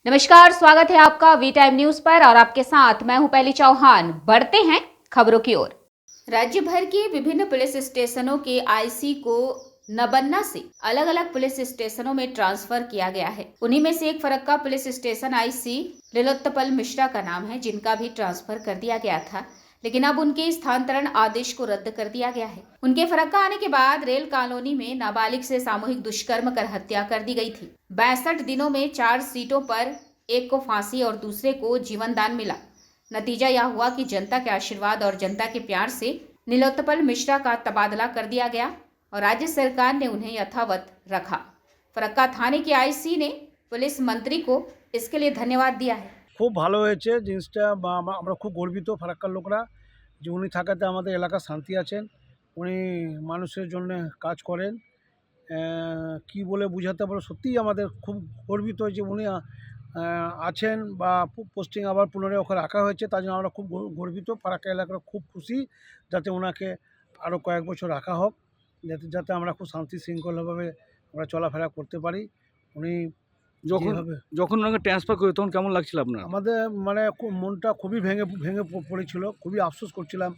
नमस्कार, स्वागत है आपका वी टाइम न्यूज पर और आपके साथ मैं हूं पहली चौहान। बढ़ते हैं खबरों की ओर। राज्य भर के विभिन्न पुलिस स्टेशनों के आईसी को नबन्ना से अलग अलग पुलिस स्टेशनों में ट्रांसफर किया गया है। उन्हीं में से एक Farakka police station IC Lilotpal Mishra का नाम है, जिनका भी ट्रांसफर कर दिया गया था, लेकिन अब उनके स्थानांतरण आदेश को रद्द कर दिया गया है। उनके फरक्का आने के बाद रेल कॉलोनी में नाबालिग से सामूहिक दुष्कर्म कर हत्या कर दी गई थी। 62 दिनों में 4 सीटों पर एक को फांसी और दूसरे को जीवन दान मिला। नतीजा यह हुआ कि जनता के आशीर्वाद और जनता के प्यार से नीलोत्पल मिश्रा का तबादला कर दिया गया और राज्य सरकार ने उन्हें यथावत रखा। फरक्का थाने के आईसी ने पुलिस मंत्री को इसके लिए धन्यवाद दिया है। খুব ভালো হয়েছে জিনিসটা আমরা খুব গর্বিত ফারাক্কার লোকরা যে উনি থাকাতে আমাদের এলাকা শান্তি আছেন। উনি মানুষের জন্য কাজ করেন। কি বলে বোঝাতে পারবো, সত্যিই আমাদের খুব গর্বিত যে উনি আছেন বা পোস্টিং আবার পুনরায় ওখানে রাখা হয়েছে, তার জন্য আমরা খুব গর্বিত। ফারাক্কা এলাকার খুব খুশি যাতে ওনাকে আরও কয়েক বছর রাখা হোক, যাতে যাতে আমরা খুব শান্তি শৃঙ্খলাভাবে আমরা চলাফেরা করতে পারি। উনি যখন যেভাবে যখন ওনাকে ট্রান্সফার করি তখন কেমন লাগছিল আপনার? আমাদের মানে মনটা খুবই ভেঙে ভেঙে পড়েছিল, খুবই আফসোস করছিলাম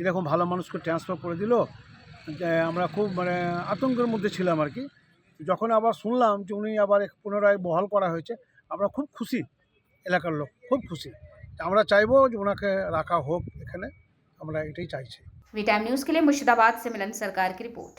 এরকম ভালো মানুষকে ট্রান্সফার করে দিল। যে আমরা খুব মানে আতঙ্কের মধ্যে ছিলাম আর কি। যখন আবার শুনলাম যে উনি আবার পুনরায় বহাল করা হয়েছে, আমরা খুব খুশি, এলাকার লোক খুব খুশি। আমরা চাইবো যে ওনাকে রাখা হোক এখানে, আমরা এটাই চাইছি। वी टाइम न्यूज के लिए मुर्शिदाबाद से मिलन सरकार की रिपोर्ट।